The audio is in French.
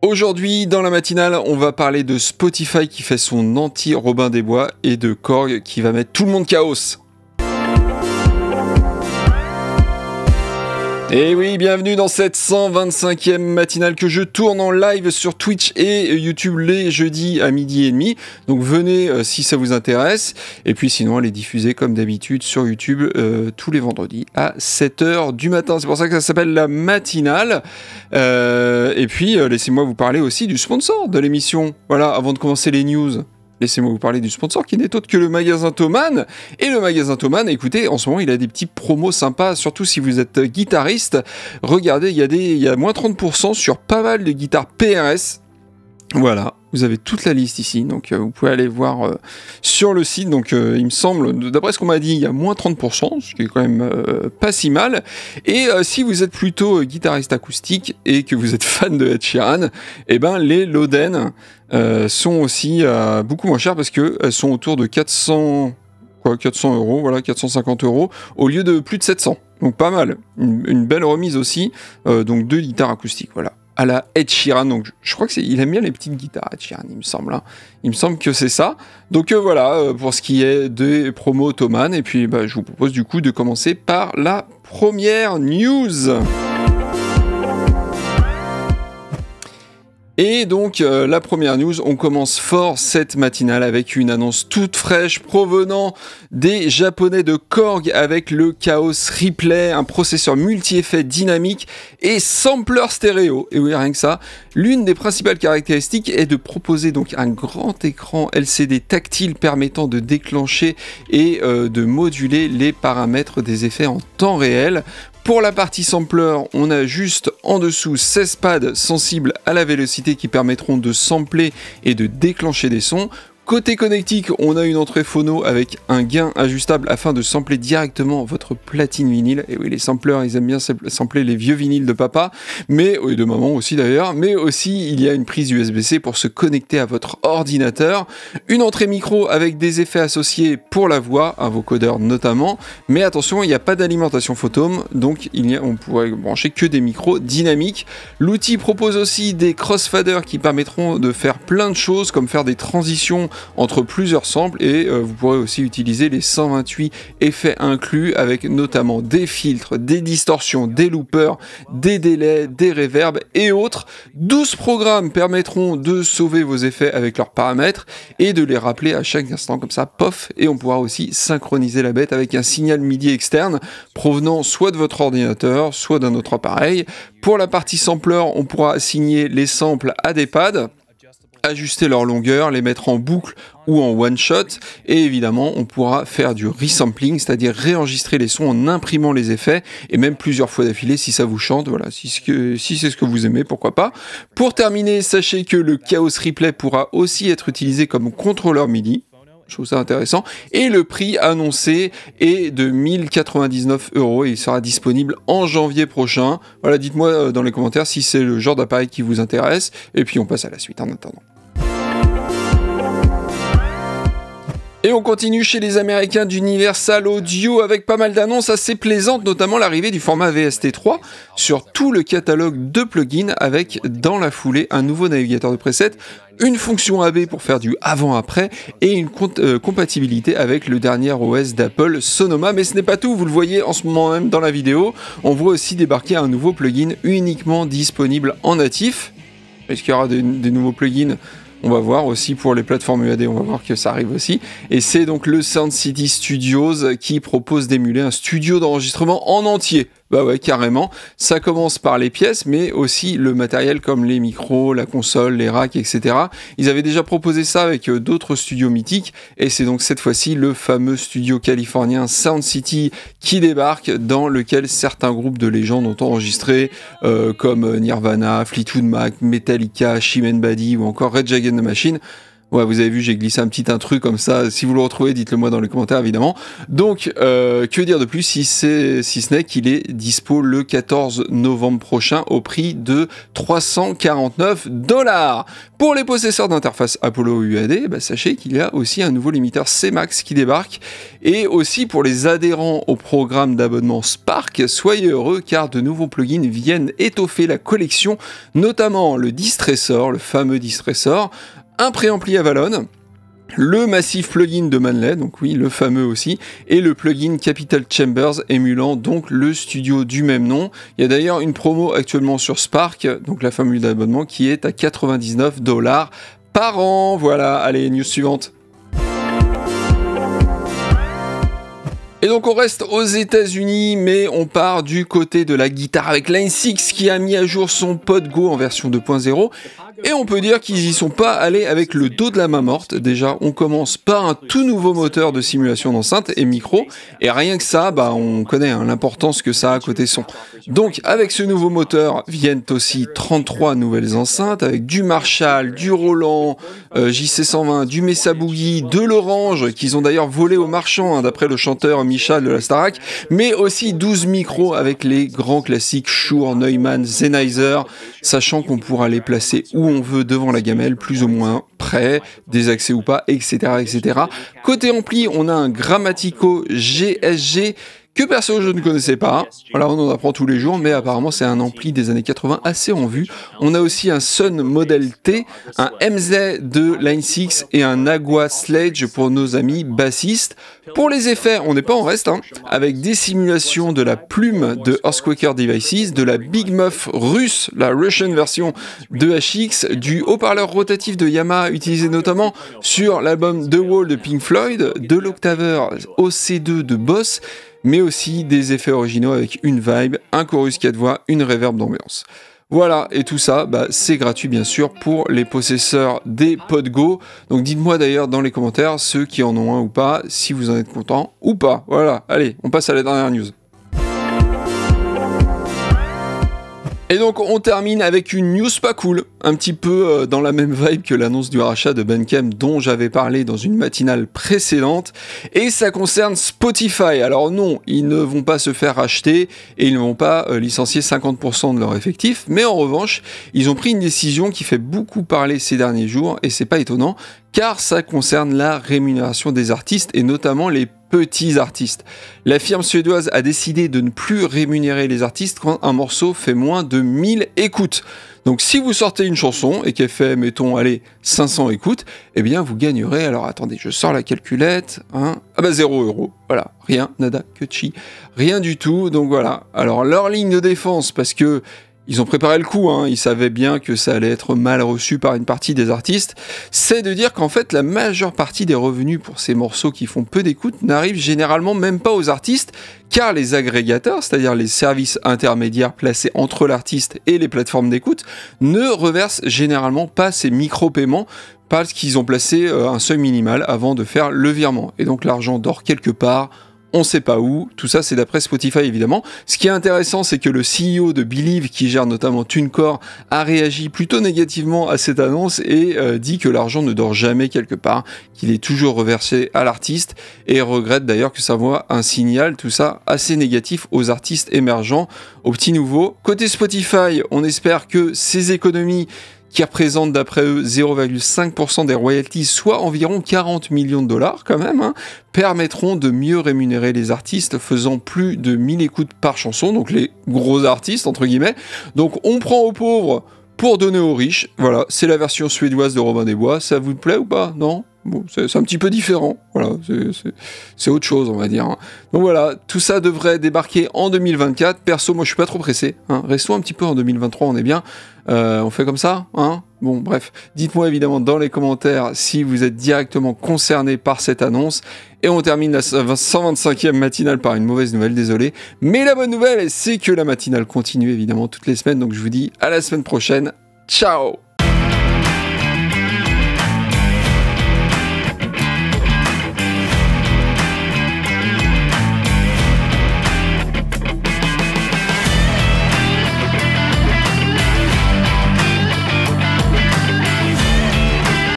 Aujourd'hui, dans la matinale, on va parler de Spotify qui fait son anti-Robin des Bois et de Korg qui va mettre tout le monde chaos. Et oui, bienvenue dans cette 125e matinale que je tourne en live sur Twitch et YouTube les jeudis à 12h30. Donc venez si ça vous intéresse. Et puis sinon, elle est diffusée comme d'habitude sur YouTube tous les vendredis à 7h du matin. C'est pour ça que ça s'appelle la matinale. Et puis, laissez-moi vous parler aussi du sponsor de l'émission. Voilà, avant de commencer les news. Laissez-moi vous parler du sponsor qui n'est autre que le magasin Thomann. Et le magasin Thomann, écoutez, en ce moment, il a des petits promos sympas, surtout si vous êtes guitariste. Regardez, il y a moins 30% sur pas mal de guitares PRS. Voilà, vous avez toute la liste ici, donc vous pouvez aller voir sur le site. Donc il me semble, d'après ce qu'on m'a dit, il y a moins 30%, ce qui est quand même pas si mal. Et si vous êtes plutôt guitariste acoustique et que vous êtes fan de Ed Sheeran, eh ben les Loden sont aussi beaucoup moins chers parce qu'elles sont autour de 400 euros, voilà, 450 euros, au lieu de plus de 700. Donc pas mal, une belle remise aussi, donc 2 guitares acoustiques, voilà. À la Ed Sheeran, donc je crois qu'il aime bien les petites guitares, Ed Sheeran, il me semble. Hein. Il me semble que c'est ça. Donc voilà, pour ce qui est des promos Thomann, et puis je vous propose du coup de commencer par la première news. Et donc, la première news, on commence fort cette matinale avec une annonce toute fraîche provenant des Japonais de Korg avec le Chaos Replay, un processeur multi-effet dynamique et sampler stéréo. Et oui, rien que ça. L'une des principales caractéristiques est de proposer donc un grand écran LCD tactile permettant de déclencher et de moduler les paramètres des effets en temps réel. Pour la partie sampler, on a juste en dessous 16 pads sensibles à la vélocité qui permettront de sampler et de déclencher des sons. Côté connectique, on a une entrée phono avec un gain ajustable afin de sampler directement votre platine vinyle. Et oui, les sampleurs, ils aiment bien sampler les vieux vinyles de papa, et de maman aussi d'ailleurs. Mais aussi, il y a une prise USB-C pour se connecter à votre ordinateur. Une entrée micro avec des effets associés pour la voix, un vocodeur notamment. Mais attention, il n'y a pas d'alimentation photome, donc on pourrait brancher que des micros dynamiques. L'outil propose aussi des crossfaders qui permettront de faire plein de choses, comme faire des transitions entre plusieurs samples, et vous pourrez aussi utiliser les 128 effets inclus avec notamment des filtres, des distorsions, des loopers, des délais, des reverbs et autres. 12 programmes permettront de sauver vos effets avec leurs paramètres et de les rappeler à chaque instant comme ça, pof, et on pourra aussi synchroniser la bête avec un signal MIDI externe provenant soit de votre ordinateur, soit d'un autre appareil. Pour la partie sampler, on pourra assigner les samples à des pads, ajuster leur longueur, les mettre en boucle ou en one shot, et évidemment on pourra faire du resampling, c'est-à-dire réenregistrer les sons en imprimant les effets, et même plusieurs fois d'affilée si ça vous chante, voilà, si c'est ce que vous aimez, pourquoi pas. Pour terminer, sachez que le Chaos Replay pourra aussi être utilisé comme contrôleur MIDI. Je trouve ça intéressant. Et le prix annoncé est de 1099 € et il sera disponible en janvier prochain. Voilà, dites-moi dans les commentaires si c'est le genre d'appareil qui vous intéresse. Et puis on passe à la suite en attendant. Et on continue chez les Américains d'Universal Audio avec pas mal d'annonces assez plaisantes, notamment l'arrivée du format VST3 sur tout le catalogue de plugins avec, dans la foulée, un nouveau navigateur de presets, une fonction AB pour faire du avant-après et une compatibilité avec le dernier OS d'Apple, Sonoma. Mais ce n'est pas tout, vous le voyez en ce moment même dans la vidéo, on voit aussi débarquer un nouveau plugin uniquement disponible en natif. Est-ce qu'il y aura des nouveaux plugins ? On va voir aussi pour les plateformes UAD, on va voir que ça arrive aussi. Et c'est donc le Sound City Studios qui propose d'émuler un studio d'enregistrement en entier. Bah ouais, carrément. Ça commence par les pièces, mais aussi le matériel comme les micros, la console, les racks, etc. Ils avaient déjà proposé ça avec d'autres studios mythiques, et c'est donc cette fois-ci le fameux studio californien Sound City qui débarque, dans lequel certains groupes de légendes ont enregistré, comme Nirvana, Fleetwood Mac, Metallica, Chimene Badi ou encore Rage Against the Machine. Ouais, vous avez vu, j'ai glissé un petit intrus comme ça. Si vous le retrouvez, dites-le moi dans les commentaires, évidemment. Donc, que dire de plus si ce n'est qu'il est dispo le 14 novembre prochain au prix de 349 $. Pour les possesseurs d'interface Apollo UAD, bah, sachez qu'il y a aussi un nouveau limiteur CMAX qui débarque. Et aussi pour les adhérents au programme d'abonnement Spark, soyez heureux car de nouveaux plugins viennent étoffer la collection, notamment le Distressor, le fameux Distressor, un préampli Avalon, le massif plugin de Manley, donc oui, le fameux aussi, et le plugin Capital Chambers émulant donc le studio du même nom. Il y a d'ailleurs une promo actuellement sur Spark, donc la formule d'abonnement, qui est à 99 $ par an. Voilà, allez, news suivante. Et donc on reste aux États-Unis, mais on part du côté de la guitare avec Line 6 qui a mis à jour son PodGo en version 2.0. Et on peut dire qu'ils y sont pas allés avec le dos de la main morte. Déjà, on commence par un tout nouveau moteur de simulation d'enceinte et micro. Et rien que ça, bah, on connaît l'importance que ça a côté son. Donc avec ce nouveau moteur viennent aussi 33 nouvelles enceintes avec du Marshall, du Roland, JC120, du Mesa Boogie, de l'Orange, qu'ils ont d'ailleurs volé aux marchands, d'après le chanteur Michal de la Starac, mais aussi 12 micros avec les grands classiques Shure, Neumann, Sennheiser, sachant qu'on pourra les placer où on veut devant la gamelle, plus ou moins près, des accès ou pas, etc., etc. Côté ampli, on a un Grammatico GSG que perso je ne connaissais pas. Voilà, on en apprend tous les jours, mais apparemment c'est un ampli des années 80 assez en vue. On a aussi un Sun Model T, un MZ de Line 6 et un Agua Sledge pour nos amis bassistes. Pour les effets, on n'est pas en reste, avec des simulations de la plume de Earthquaker Devices, de la Big Muff russe, la Russian version de HX, du haut-parleur rotatif de Yamaha utilisé notamment sur l'album The Wall de Pink Floyd, de l'octaveur OC2 de Boss, mais aussi des effets originaux avec une vibe, un chorus 4 voix, une reverb d'ambiance. Voilà, et tout ça, bah, c'est gratuit bien sûr pour les possesseurs des PodGo. Donc dites-moi d'ailleurs dans les commentaires ceux qui en ont un ou pas, si vous en êtes content ou pas. Voilà, allez, on passe à la dernière news. Et donc on termine avec une news pas cool, un petit peu dans la même vibe que l'annonce du rachat de Bandcamp dont j'avais parlé dans une matinale précédente, et ça concerne Spotify. Alors non, ils ne vont pas se faire racheter et ils ne vont pas licencier 50% de leur effectif, mais en revanche, ils ont pris une décision qui fait beaucoup parler ces derniers jours, et c'est pas étonnant, car ça concerne la rémunération des artistes et notamment les petits artistes. La firme suédoise a décidé de ne plus rémunérer les artistes quand un morceau fait moins de 1000 écoutes. Donc si vous sortez une chanson et qu'elle fait, mettons, allez, 500 écoutes, eh bien vous gagnerez, alors attendez, je sors la calculette, ah bah 0 €, voilà, rien, nada, que chi, rien du tout, donc voilà. Alors leur ligne de défense, parce que ils ont préparé le coup, ils savaient bien que ça allait être mal reçu par une partie des artistes, c'est de dire qu'en fait la majeure partie des revenus pour ces morceaux qui font peu d'écoute n'arrivent généralement même pas aux artistes, car les agrégateurs, c'est-à-dire les services intermédiaires placés entre l'artiste et les plateformes d'écoute, ne reversent généralement pas ces micro-paiements parce qu'ils ont placé un seuil minimal avant de faire le virement. Et donc l'argent dort quelque part, on sait pas où, tout ça c'est d'après Spotify évidemment. Ce qui est intéressant, c'est que le CEO de Believe, qui gère notamment TuneCore, a réagi plutôt négativement à cette annonce et dit que l'argent ne dort jamais quelque part, qu'il est toujours reversé à l'artiste, et regrette d'ailleurs que ça voit un signal, tout ça, assez négatif aux artistes émergents, aux petits nouveaux. Côté Spotify, on espère que ces économies qui représentent d'après eux 0,5% des royalties, soit environ 40 millions de $ quand même, permettront de mieux rémunérer les artistes faisant plus de 1000 écoutes par chanson, donc les gros artistes entre guillemets. Donc on prend aux pauvres pour donner aux riches, voilà, c'est la version suédoise de Robin des Bois, ça vous plaît ou pas? Non? Bon, c'est un petit peu différent, voilà, c'est autre chose on va dire. Donc voilà, tout ça devrait débarquer en 2024, perso moi je suis pas trop pressé, restons un petit peu en 2023, on est bien, on fait comme ça, Bon bref, dites-moi évidemment dans les commentaires si vous êtes directement concerné par cette annonce, et on termine la 125e matinale par une mauvaise nouvelle, désolé, mais la bonne nouvelle c'est que la matinale continue évidemment toutes les semaines, donc je vous dis à la semaine prochaine, ciao.